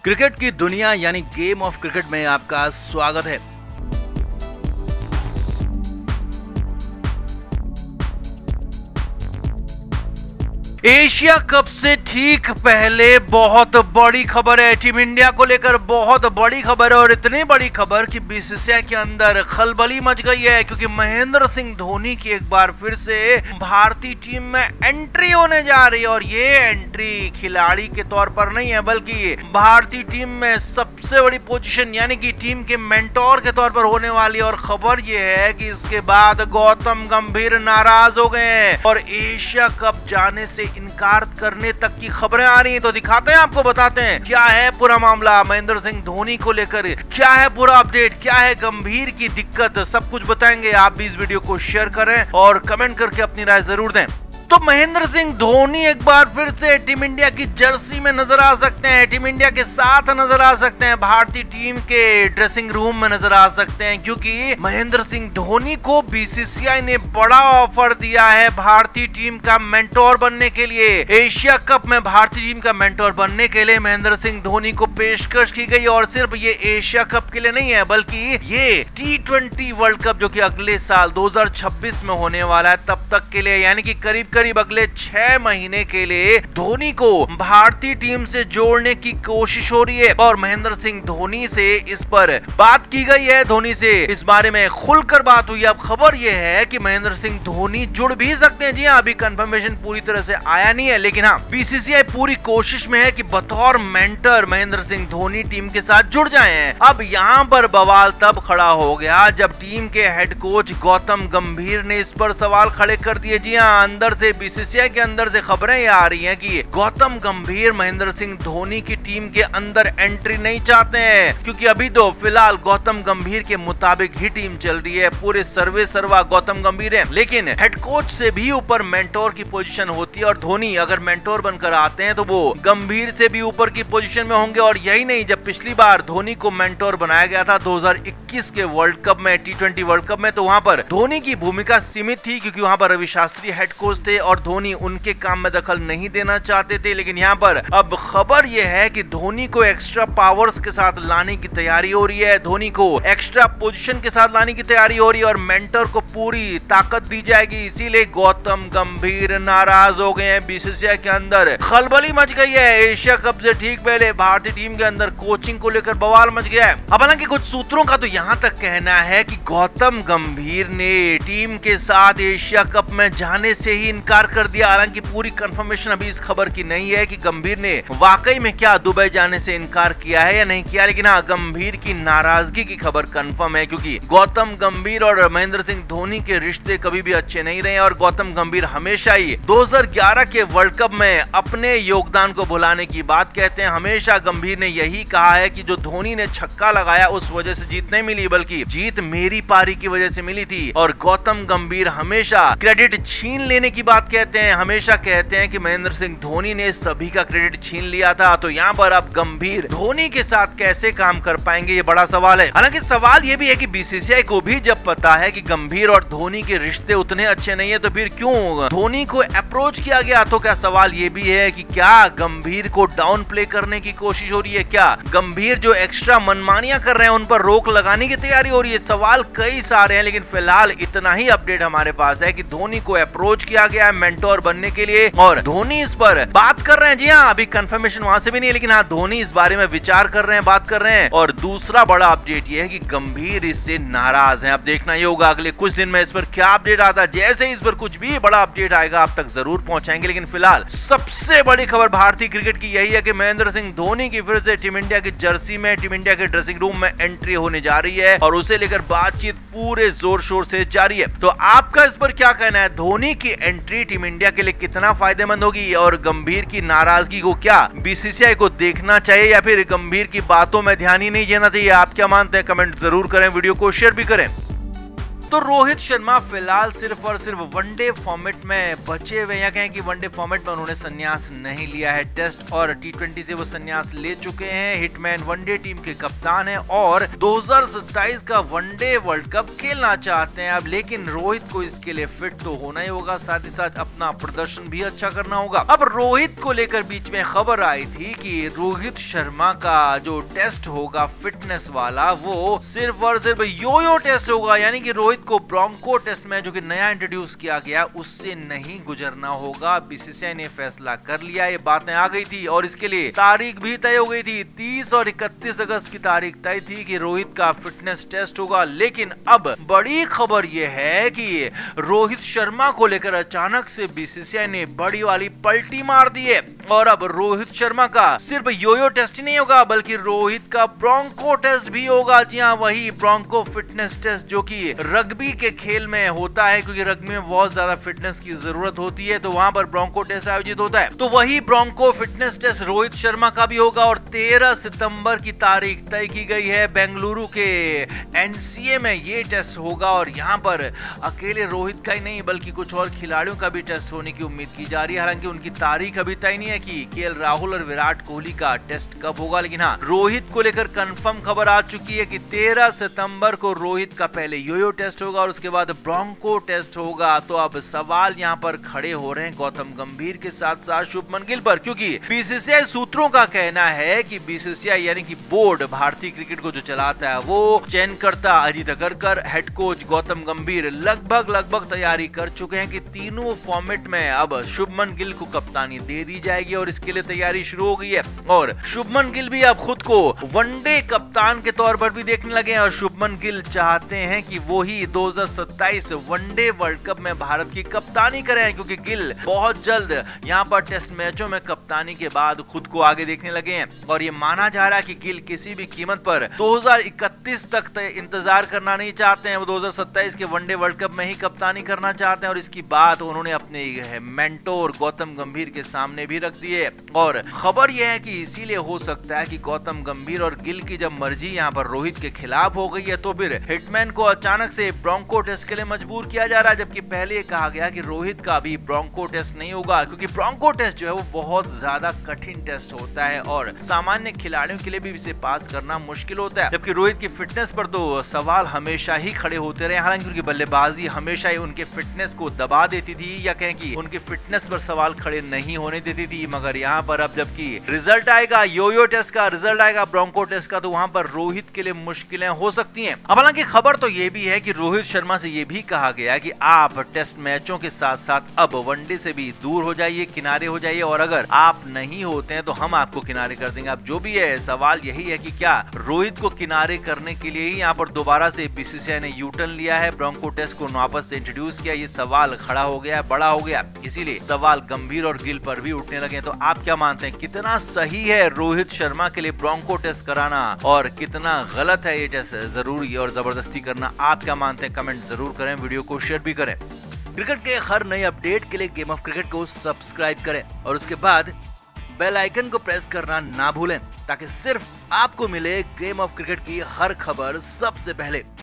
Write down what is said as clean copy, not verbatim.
Cricket की दुनिया यानी गेम ऑफ क्रिकेट में आपका स्वागत है। एशिया कप से ठीक पहले बहुत बड़ी खबर है, टीम इंडिया को लेकर बहुत बड़ी खबर है और इतनी बड़ी खबर कि बीसीसीआई के अंदर खलबली मच गई है, क्योंकि महेंद्र सिंह धोनी की एक बार फिर से भारतीय टीम में एंट्री होने जा रही है। और ये एंट्री खिलाड़ी के तौर पर नहीं है, बल्कि भारतीय टीम में सबसे बड़ी पोजीशन यानी कि टीम के मेंटोर के तौर पर होने वाली। और खबर ये है कि इसके बाद गौतम गंभीर नाराज हो गए हैं और एशिया कप जाने से इनकार करने तक की खबरें आ रही हैं। तो दिखाते हैं, आपको बताते हैं क्या है पूरा मामला महेंद्र सिंह धोनी को लेकर, क्या है पूरा अपडेट, क्या है गंभीर की दिक्कत, सब कुछ बताएंगे। आप भी इस वीडियो को शेयर करें और कमेंट करके अपनी राय जरूर दें। तो महेंद्र सिंह धोनी एक बार फिर से टीम इंडिया की जर्सी में नजर आ सकते हैं, टीम इंडिया के साथ नजर आ सकते हैं, भारतीय टीम के ड्रेसिंग रूम में नजर आ सकते हैं, क्योंकि महेंद्र सिंह धोनी को बीसीसीआई ने बड़ा ऑफर दिया है भारतीय टीम का मेंटोर बनने के लिए। एशिया कप में भारतीय टीम का मेंटोर बनने के लिए महेंद्र सिंह धोनी को पेशकश की गई। और सिर्फ ये एशिया कप के लिए नहीं है, बल्कि ये T20 वर्ल्ड कप जो कि अगले साल 2026 में होने वाला है तब तक के लिए, यानी कि करीब अगले 6 महीने के लिए धोनी को भारतीय टीम से जोड़ने की कोशिश हो रही है। और महेंद्र सिंह धोनी से इस पर बात की गई है, धोनी से इस बारे में खुलकर बात हुई। अब खबर यह है कि महेंद्र सिंह धोनी जुड़ भी सकते हैं। जी हाँ, अभी कंफर्मेशन पूरी तरह से आया नहीं है, लेकिन हाँ, बीसीसीआई पूरी कोशिश में है कि बतौर मेंटर महेंद्र सिंह धोनी टीम के साथ जुड़ जाएं। अब यहाँ पर बवाल तब खड़ा हो गया जब टीम के हेड कोच गौतम गंभीर ने इस पर सवाल खड़े कर दिए। जी हाँ, अंदर से बीसीसीआई के अंदर से खबरें आ रही हैं कि गौतम गंभीर महेंद्र सिंह धोनी की टीम के अंदर एंट्री नहीं चाहते हैं, क्योंकि अभी तो फिलहाल गौतम गंभीर के मुताबिक ही टीम चल रही है, पूरे सर्वा गौतम गंभीर है। लेकिन हेड कोच से भी ऊपर मेंटोर की पोजीशन होती है और धोनी अगर मेंटोर बनकर आते हैं तो वो गंभीर से भी ऊपर की पोजीशन में होंगे। और यही नहीं, जब पिछली बार धोनी को मेंटोर बनाया गया था 2021 के वर्ल्ड कप में, T20 वर्ल्ड कप में, तो वहां पर धोनी की भूमिका सीमित थी, क्योंकि वहां पर रवि शास्त्री हेड कोच थे और धोनी उनके काम में दखल नहीं देना चाहते थे। लेकिन यहाँ पर अब खबर यह है कि धोनी को एक्स्ट्रा पावर्स के साथ लाने की तैयारी हो रही है, धोनी को एक्स्ट्रा पोजीशन के साथ लाने की तैयारी हो रही है और मेंटर को पूरी ताकत दी जाएगी। इसीलिए गौतम गंभीर नाराज हो गए हैं। बीसीसीआई के अंदर खलबली मच गई है। एशिया कप से ठीक पहले भारतीय टीम के अंदर कोचिंग को लेकर बवाल मच गया है। अब हालांकि कुछ सूत्रों का तो यहाँ तक कहना है कि गौतम गंभीर ने टीम के साथ एशिया कप में जाने से ही इनकार कर दिया। हालांकि पूरी कंफर्मेशन अभी इस खबर की नहीं है कि गंभीर ने वाकई में क्या दुबई जाने से इनकार किया है या नहीं किया, लेकिन हाँ, गंभीर की नाराजगी की खबर कंफर्म है, क्योंकि गौतम गंभीर और महेंद्र सिंह धोनी के रिश्ते कभी भी अच्छे नहीं रहे और गौतम गंभीर हमेशा ही 2011 के वर्ल्ड कप में अपने योगदान को भुलाने की बात कहते हैं। हमेशा गंभीर ने यही कहा है कि जो धोनी ने छक्का लगाया उस वजह से जीत नहीं मिली, बल्कि जीत मेरी पारी की वजह से मिली थी। और गौतम गंभीर हमेशा क्रेडिट छीन लेने की बात कहते हैं, हमेशा कहते हैं कि महेंद्र सिंह धोनी ने सभी का क्रेडिट छीन लिया था। तो यहाँ पर अब गंभीर धोनी के साथ कैसे काम कर पाएंगे, ये बड़ा सवाल है। हालांकि सवाल ये भी है कि बीसीसीआई को भी जब पता है कि गंभीर और धोनी के रिश्ते उतने अच्छे नहीं है, तो फिर क्यों धोनी को अप्रोच किया गया। तो क्या सवाल ये भी है कि क्या गंभीर को डाउन प्ले करने की कोशिश हो रही है, क्या गंभीर जो एक्स्ट्रा मनमानियां कर रहे हैं उन पर रोक लगाने की तैयारी हो रही है। सवाल कई सारे हैं, लेकिन फिलहाल इतना ही अपडेट हमारे पास है कि धोनी को अप्रोच किया गया है मेंटोर बनने के लिए और धोनी इस पर बात कर रहे हैं। जी हाँ, अभी कंफर्मेशन वहां से भी नहीं है, लेकिन हाँ, धोनी इस बारे में विचार कर रहे हैं, बात कर रहे हैं। और दूसरा बड़ा अपडेट ये है कि गंभीर इससे नाराज हैं। अब देखना ये होगा अगले कुछ दिन में इस पर क्या अपडेट आता है। जैसे इस पर कुछ भी बड़ा अपडेट आएगा आप तक जरूर पहुंचाएंगे। लेकिन फिलहाल सबसे बड़ी खबर भारतीय क्रिकेट की यही है कि महेंद्र सिंह धोनी की फिर से टीम इंडिया की जर्सी में, टीम इंडिया के ड्रेसिंग रूम में एंट्री होने जा रही है और उसे लेकर बातचीत पूरे जोर शोर से जारी है। तो आपका इस पर क्या कहना है, धोनी की एंट्री टीम इंडिया के लिए कितना फायदेमंद होगी और गंभीर की नाराजगी को क्या बीसीसीआई को देखना चाहिए या फिर गंभीर की बातों में ध्यान ही नहीं देना चाहिए? आप क्या मानते हैं, कमेंट जरूर करें, वीडियो को शेयर भी करें। तो रोहित शर्मा फिलहाल सिर्फ और सिर्फ वनडे फॉर्मेट में बचे हुए, या कहें कि वनडे फॉर्मेट में उन्होंने संन्यास नहीं लिया है। टेस्ट और टी20 से वो संन्यास ले चुके हैं। हिटमैन वनडे टीम के कप्तान हैं और 2027 का वनडे वर्ल्ड कप खेलना चाहते हैं अब। लेकिन रोहित को इसके लिए फिट तो होना ही होगा, साथ ही साथ अपना प्रदर्शन भी अच्छा करना होगा। अब रोहित को लेकर बीच में खबर आई थी कि रोहित शर्मा का जो टेस्ट होगा फिटनेस वाला, वो सिर्फ और सिर्फ यो-यो टेस्ट होगा, यानी कि रोहित को ब्रोंको टेस्ट में जो कि नया इंट्रोड्यूस किया गया उससे नहीं गुजरना होगा। बीसीसीआई ने फैसला कर लिया, ये बातें आ गई थी और इसके लिए तारीख भी तय हो गई थी। 30 और 31 अगस्त की तारीख तय थी कि रोहित का फिटनेस टेस्ट होगा। लेकिन अब बड़ी खबर यह है कि रोहित शर्मा को लेकर अचानक से बीसीसीआई ने बड़ी वाली पलटी मार दी है और अब रोहित शर्मा का सिर्फ यो-यो टेस्ट ही नहीं होगा बल्कि रोहित का ब्रोंको टेस्ट भी होगा। जी हाँ, वही ब्रोंको फिटनेस टेस्ट जो कि रग्बी के खेल में होता है, क्योंकि रग्बी में बहुत ज्यादा फिटनेस की जरूरत होती है, तो वहां पर ब्रोंको टेस्ट आयोजित होता है। तो वही Bronco fitness test Rohit Sharma का भी होगा और 13 सितंबर की तारीख तय की गई है। बेंगलुरु के एनसीए में ये टेस्ट होगा और यहाँ पर अकेले रोहित का ही नहीं बल्कि कुछ और खिलाड़ियों का भी टेस्ट होने की उम्मीद की जा रही है। हालांकि उनकी तारीख अभी तय नहीं है कि केएल राहुल और विराट कोहली का टेस्ट कब होगा, लेकिन हाँ, रोहित को लेकर कंफर्म खबर आ चुकी है कि 13 सितंबर को रोहित का पहले यो-यो टेस्ट होगा और उसके बाद ब्रोंको टेस्ट होगा। तो अब सवाल यहाँ पर खड़े हो रहे हैं गौतम गंभीर के साथ साथ शुभमन गिल पर, क्योंकि बीसीसीआई सूत्रों का कहना है कि बीसीसीआई यानी कि बोर्ड भारतीय क्रिकेट को जो चलाता है वो चयनकर्ता अजीत अगरकर, हेड कोच गौतम गंभीर लगभग तैयारी कर चुके हैं कि तीनों फॉर्मेट में अब शुभमन गिल को कप्तानी दे दी जाएगी और इसके लिए तैयारी शुरू हो गई है। और शुभमन गिल भी अब खुद को वनडे कप्तान के तौर पर भी देखने लगे हैं और शुभमन गिल चाहते हैं कि वो ही 2027 वनडे वर्ल्ड कप में भारत की कप्तानी करें, क्योंकि गिल बहुत जल्द यहाँ पर टेस्ट मैचों में कप्तानी के बाद खुद को आगे देखने लगे हैं और ये माना जा रहा है कि गिल किसी भी कीमत पर 2031 तक इंतजार करना नहीं चाहते हैं। वो 2027 के वनडे वर्ल्ड कप में ही कप्तानी करना चाहते हैं और इसकी बात उन्होंने अपने मेंटोर गौतम गंभीर के सामने भी रख दी है। और खबर यह है कि इसीलिए हो सकता है कि गौतम गंभीर और गिल की जब मर्जी यहाँ पर रोहित के खिलाफ हो गई है तो फिर हिटमैन को अचानक से ब्रोंको टेस्ट के लिए मजबूर किया जा रहा है, जबकि पहले कहा गया कि रोहित का भी ब्रोंको टेस्ट नहीं होगा, क्योंकि ब्रोंको टेस्ट जो है वो बहुत ज्यादा कठिन टेस्ट होता है और सामान्य खिलाड़ियों के लिए भी इसे पास करना मुश्किल होता है। जबकि रोहित की फिटनेस पर तो सवाल हमेशा ही खड़े होते रहे, हालांकि उनकी बल्लेबाजी हमेशा ही उनके फिटनेस को दबा देती थी, या कहें कि उनकी फिटनेस पर सवाल खड़े नहीं होने देती थी। मगर यहाँ पर अब जबकि रिजल्ट आएगा यो-यो टेस्ट का, रिजल्ट आएगा ब्रोंको टेस्ट का, तो वहां पर रोहित के लिए मुश्किलें हो सकती हैं। अब हालांकि खबर तो ये भी है कि रोहित शर्मा से ये भी कहा गया कि आप टेस्ट मैचों के साथ साथ अब वनडे से भी दूर हो जाइए, किनारे हो जाइए, और अगर आप नहीं होते हैं तो हम आपको किनारे कर देंगे। अब जो भी है, सवाल यही है कि क्या रोहित को किनारे करने के लिए ही यहाँ पर दोबारा से बीसीसीआई ने यू टर्न लिया है, ब्रोंको टेस्ट को वापस से इंट्रोड्यूस किया। ये सवाल खड़ा हो गया, बड़ा हो गया, इसीलिए सवाल गंभीर और गिल पर भी उठने लगे। तो आप क्या मानते हैं, कितना सही है रोहित शर्मा के लिए ब्रोंको टेस्ट कराना और कितना गलत है ये टेस्ट जरूरी और जबरदस्ती करना? आप क्या मानते हैं, कमेंट जरूर करें, वीडियो को शेयर भी करें। क्रिकेट के हर नए अपडेट के लिए गेम ऑफ क्रिकेट को सब्सक्राइब करें और उसके बाद बेल आइकन को प्रेस करना ना भूलें, ताकि सिर्फ आपको मिले गेम ऑफ क्रिकेट की हर खबर सबसे पहले।